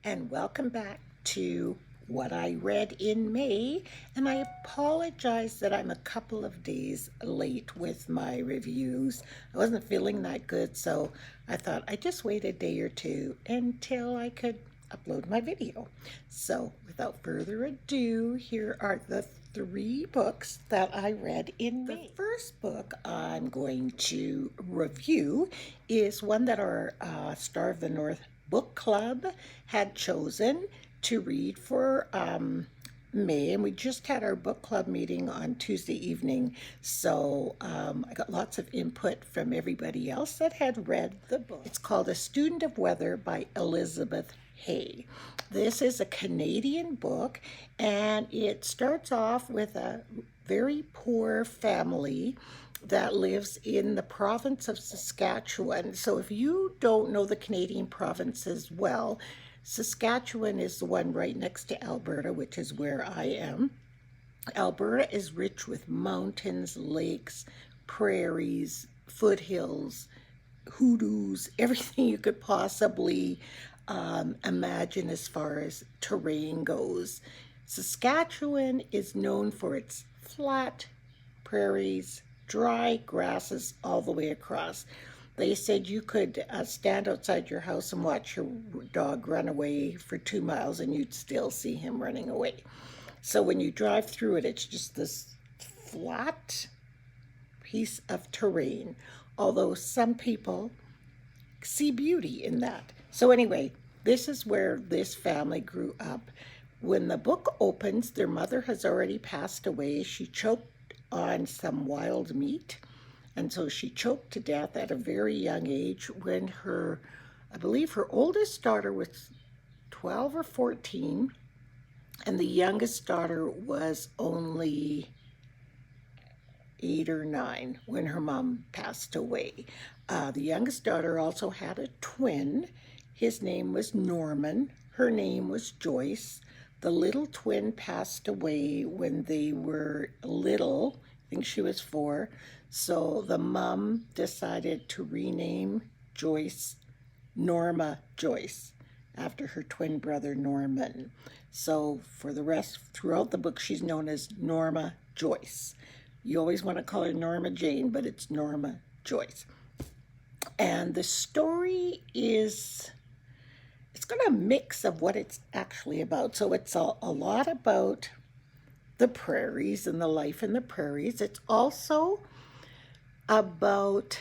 and welcome back to What I Read in May. And I apologize that I'm a couple of days late with my reviews. I wasn't feeling that good, so I thought I'd just wait a day or two until I could upload my video. So, without further ado, here are the three books that I read in May. The first book I'm going to review is one that our Star of the North book club had chosen to read for May, and we just had our book club meeting on Tuesday evening, so I got lots of input from everybody else that had read the book. It's called A Student of Weather by Elizabeth Hay. This is a Canadian book, and it starts off with a very poor family that lives in the province of Saskatchewan. So if you don't know the Canadian provinces well, Saskatchewan is the one right next to Alberta, which is where I am. Alberta is rich with mountains, lakes, prairies, foothills, hoodoos, everything you could possibly imagine as far as terrain goes. Saskatchewan is known for its flat prairies, dry grasses all the way across. They said you could stand outside your house and watch your dog run away for 2 miles and you'd still see him running away. So when you drive through it, it's just this flat piece of terrain, although some people see beauty in that. So anyway, this is where this family grew up. When the book opens, their mother has already passed away. She choked on some wild meat, and so she choked to death at a very young age when I believe her oldest daughter was 12 or 14, and the youngest daughter was only 8 or 9 when her mom passed away. The youngest daughter also had a twin. His name was Norman. Her name was Joyce. The little twin passed away when they were little. I think she was 4. So the mom decided to rename Joyce Norma Joyce after her twin brother Norman. So for the rest, throughout the book, she's known as Norma Joyce. You always want to call her Norma Jane, but it's Norma Joyce. And the story it's got a mix of what it's actually about. So it's a lot about the prairies and the life in the prairies. It's also about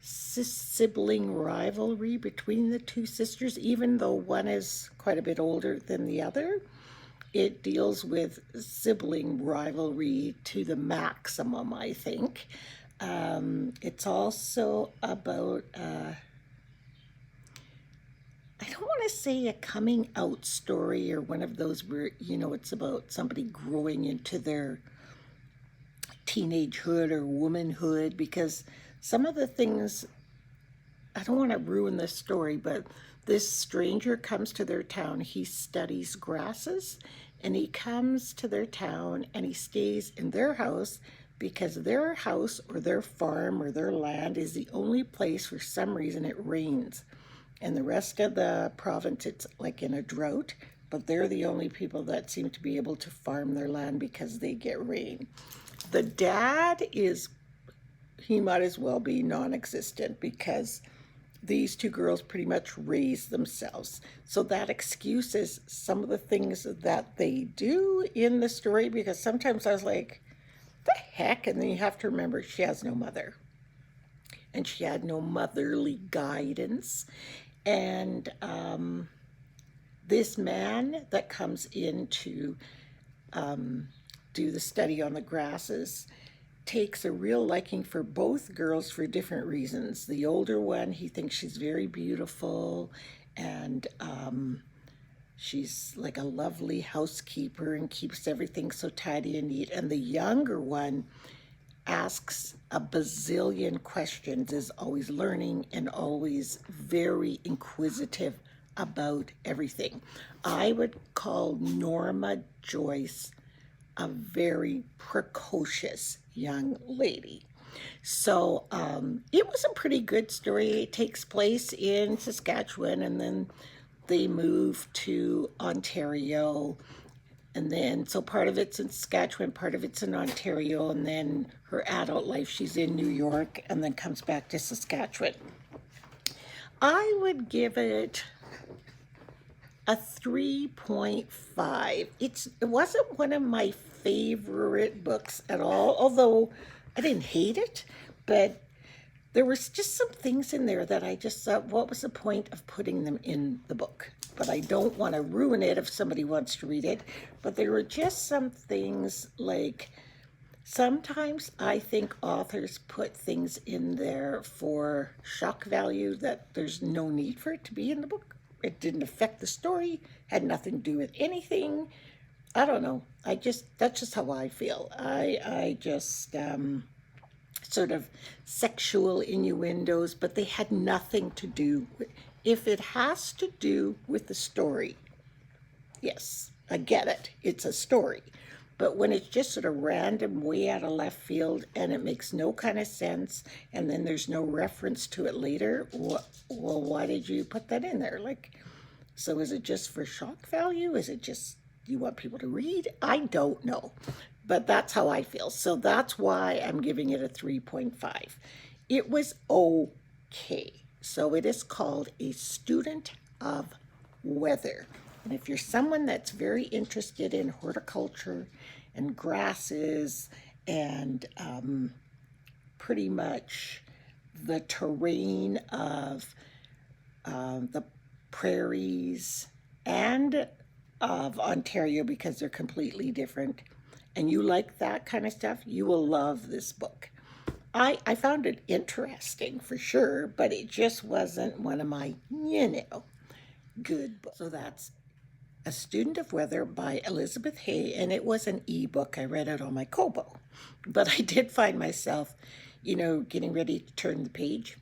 sibling rivalry between the two sisters, even though one is quite a bit older than the other. It deals with sibling rivalry to the maximum, I think. It's also about I don't want to say a coming out story or one of those where, it's about somebody growing into their teenagehood or womanhood, because some of the things, I don't want to ruin the story, but this stranger comes to their town. He studies grasses, and he comes to their town and he stays in their house because their house or their farm or their land is the only place for some reason it rains. And the rest of the province, it's like in a drought, but they're the only people that seem to be able to farm their land because they get rain. The dad he might as well be non-existent because these two girls pretty much raise themselves. So that excuses some of the things that they do in the story, because sometimes I was like, the heck? And then you have to remember she has no mother. And she had no motherly guidance. And this man that comes in to do the study on the grasses takes a real liking for both girls for different reasons. The older one, he thinks she's very beautiful, and she's like a lovely housekeeper and keeps everything so tidy and neat. And the younger one asks a bazillion questions, is always learning and always very inquisitive about everything. I would call Norma Joyce a very precocious young lady. So it was a pretty good story. It takes place in Saskatchewan, and then they moved to Ontario, and then so part of it's in Saskatchewan, part of it's in Ontario, and then her adult life she's in New York and then comes back to Saskatchewan. I would give it a 3.5. It wasn't one of my favorite books at all, although I didn't hate it, but there was just some things in there that I just thought, what was the point of putting them in the book? But I don't want to ruin it if somebody wants to read it. But there were just some things like sometimes I think authors put things in there for shock value that there's no need for it to be in the book. It didn't affect the story, had nothing to do with anything. I don't know. That's just how I feel. I just sort of sexual innuendos, but they had nothing to do with, if it has to do with the story, yes, I get it. It's a story. But when it's just sort of random, way out of left field, and it makes no kind of sense, and then there's no reference to it later, well, why did you put that in there? Like, so is it just for shock value? Is it just you want people to read? I don't know. But that's how I feel. So that's why I'm giving it a 3.5. It was okay. So it is called A Student of Weather. And if you're someone that's very interested in horticulture and grasses and pretty much the terrain of the prairies and of Ontario, because they're completely different, and you like that kind of stuff, you will love this book. I found it interesting for sure, but it just wasn't one of my, good books. So that's A Student of Weather by Elizabeth Hay, and it was an ebook. I read it on my Kobo. But I did find myself, getting ready to turn the page,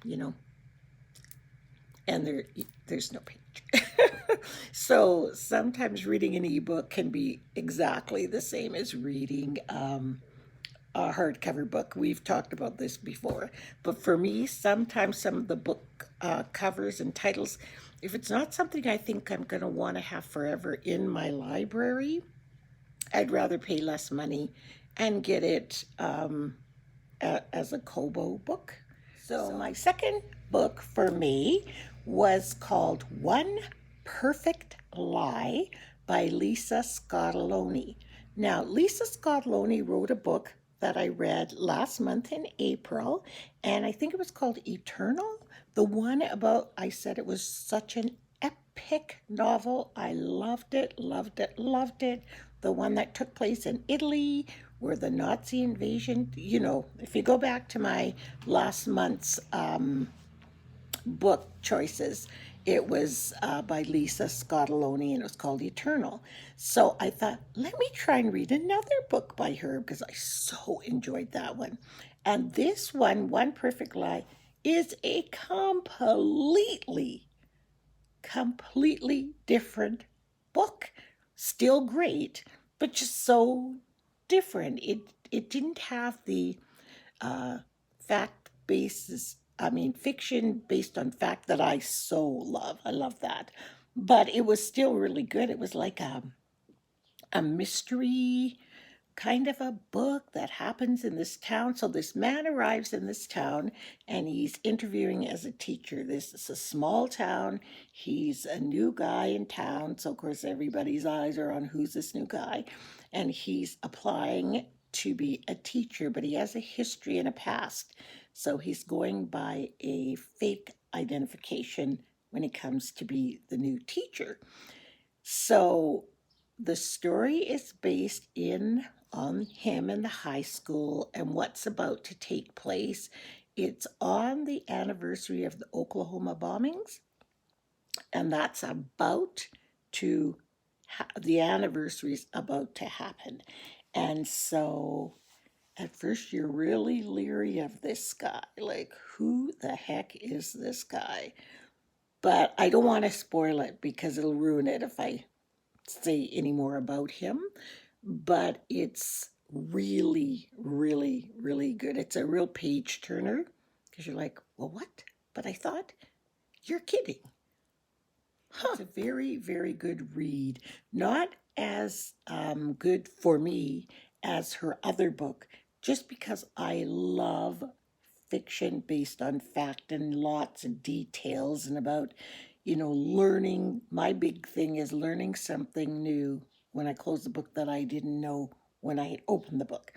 and there's no page. So sometimes reading an ebook can be exactly the same as reading a hardcover book. We've talked about this before. But for me, sometimes some of the book covers and titles, if it's not something I think I'm going to want to have forever in my library, I'd rather pay less money and get it as a Kobo book. So my second book for me was called One Perfect Lie by Lisa Scottalone. Now, Lisa Scottalone wrote a book that I read last month in April, and I think it was called Eternal. The one about, I said it was such an epic novel. I loved it, loved it, loved it. The one that took place in Italy, where the Nazi invasion, if you go back to my last month's book choices, it was by Lisa Scottalone, and it was called Eternal. So I thought, let me try and read another book by her because I so enjoyed that one. And this one, One Perfect Lie, is a completely different book. Still great, but just so different. It didn't have the fact basis. I mean, fiction based on fact that I so love. I love that, but it was still really good. It was like a mystery kind of a book that happens in this town. So this man arrives in this town and he's interviewing as a teacher. This is a small town. He's a new guy in town. So of course everybody's eyes are on who's this new guy. And he's applying to be a teacher, but he has a history and a past. So he's going by a fake identification when it comes to be the new teacher. So the story is based in on him in the high school and what's about to take place. It's on the anniversary of the Oklahoma bombings, and that's about to the anniversary is about to happen. And so at first you're really leery of this guy, like, who the heck is this guy? But I don't want to spoil it because it'll ruin it if I say any more about him. But it's really good. It's a real page turner because you're like, well, what? But I thought, you're kidding. It's a very, very good read. Not as good for me as her other book, just because I love fiction based on fact and lots of details and about, learning. My big thing is learning something new when I close the book that I didn't know when I opened the book.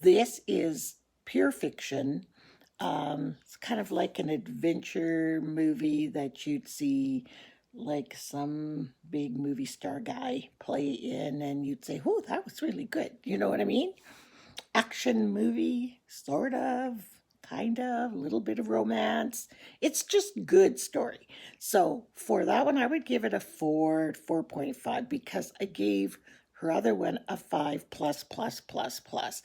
This is pure fiction. It's kind of like an adventure movie that you'd see like some big movie star guy play in, and you'd say, "Oh, that was really good." You know what I mean? Action movie, sort of, kind of, a little bit of romance. It's just good story. So for that one, I would give it a 4.5 because I gave her other one a 5 plus plus plus plus.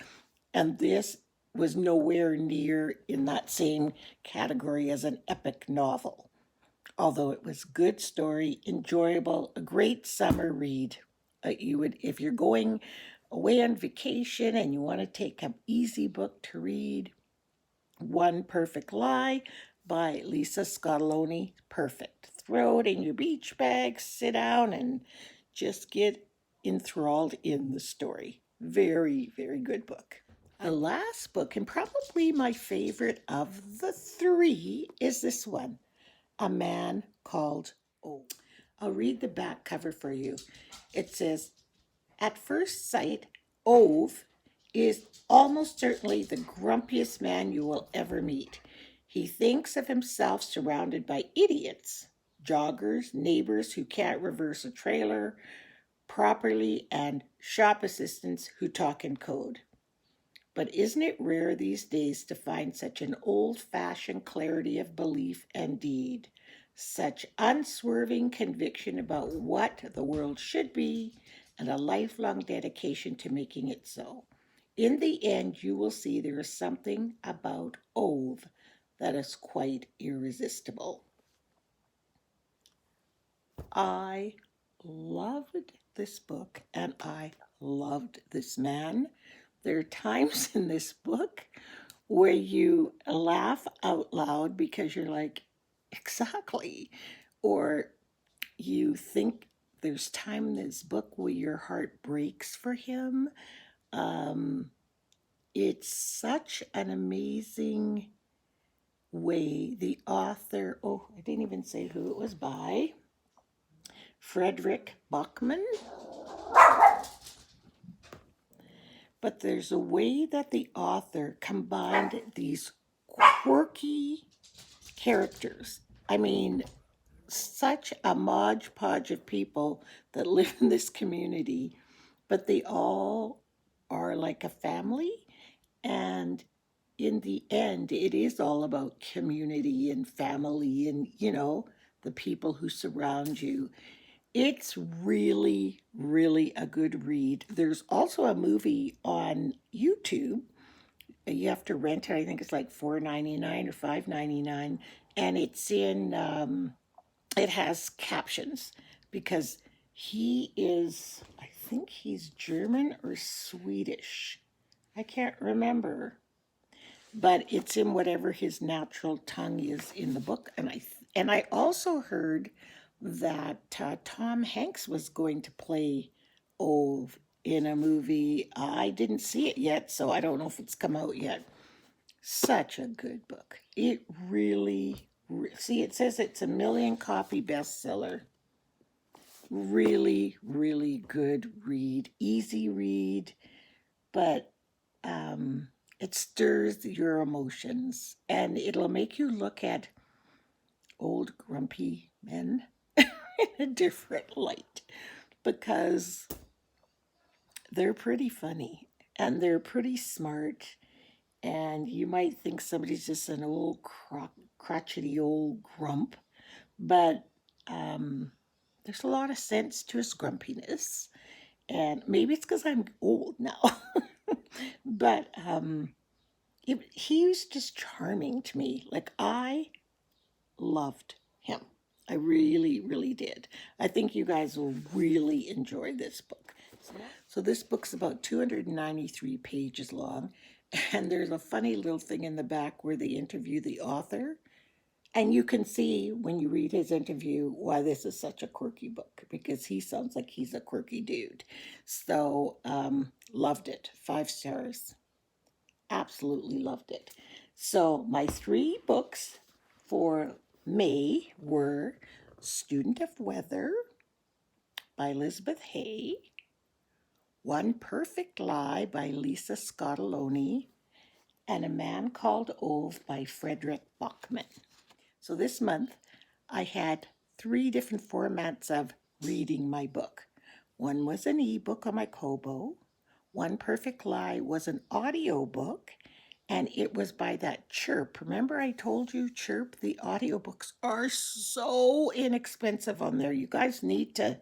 And this was nowhere near in that same category as an epic novel. Although it was good story, enjoyable, a great summer read. You would, if you're going away on vacation and you want to take an easy book to read, One Perfect Lie by Lisa Scottalone, perfect. Throw it in your beach bag, sit down, and just get enthralled in the story. Very, very good book. The last book, and probably my favorite of the three, is this one, A Man Called Ove. I'll read the back cover for you. It says, at first sight, Ove is almost certainly the grumpiest man you will ever meet. He thinks of himself surrounded by idiots, joggers, neighbors who can't reverse a trailer properly, and shop assistants who talk in code. But isn't it rare these days to find such an old-fashioned clarity of belief and deed, such unswerving conviction about what the world should be, and a lifelong dedication to making it so? In the end, you will see there is something about Ove that is quite irresistible. I loved this book and I loved this man. There are times in this book where you laugh out loud because you're like, exactly. Or you think there's time in this book where your heart breaks for him. Um, it's such an amazing way. The author, oh, I didn't even say who it was by. Frederick Bachman. But there's a way that the author combined these quirky characters. I mean, such a modge podge of people that live in this community, but they all are like a family. And in the end, it is all about community and family and, the people who surround you. It's really, really a good read. There's also a movie on YouTube. You have to rent it. I think it's like $4.99 or $5.99, and it has captions because he is. I think he's German or Swedish. I can't remember, but it's in whatever his natural tongue is in the book. And I also heard that Tom Hanks was going to play Ove in a movie. I didn't see it yet, so I don't know if it's come out yet. Such a good book. It really, see, it says it's a 1 million copy bestseller. Really, really good read. Easy read, but it stirs your emotions and it'll make you look at old grumpy men in a different light because they're pretty funny and they're pretty smart. And you might think somebody's just an old crotchety old grump, but there's a lot of sense to his grumpiness. And maybe it's because I'm old now, but he was just charming to me. Like, I loved him. I really, really did. I think you guys will really enjoy this book. So this book's about 293 pages long, and there's a funny little thing in the back where they interview the author, And you can see when you read his interview why this is such a quirky book because he sounds like he's a quirky dude. So, loved it. 5 stars. Absolutely loved it. So, my 3 books for May were Student of Weather by Elizabeth Hay, One Perfect Lie by Lisa Scottalone, and A Man Called Ove by Frederick Bachman. So this month I had 3 different formats of reading my book. One was an ebook on my Kobo, One Perfect Lie was an audio book, and it was by that Chirp. Remember I told you Chirp? The audiobooks are so inexpensive on there. You guys need to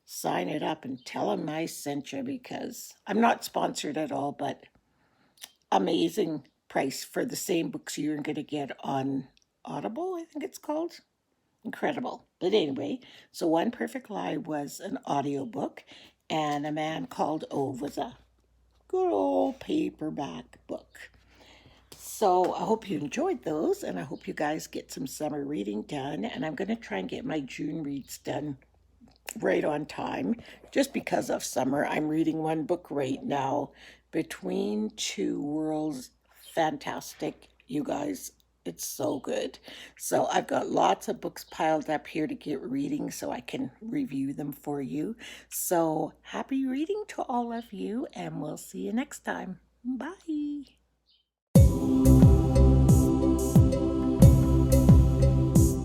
sign it up and tell them I sent you because I'm not sponsored at all, but amazing price for the same books you're going to get on Audible, I think it's called. Incredible. But anyway, so One Perfect Lie was an audiobook, and A Man Called Ove was a good old paperback book. So I hope you enjoyed those, and I hope you guys get some summer reading done. And I'm going to try and get my June reads done right on time just because of summer. I'm reading one book right now, Between Two Worlds. Fantastic, you guys. It's so good. So I've got lots of books piled up here to get reading so I can review them for you. So happy reading to all of you, and we'll see you next time. Bye.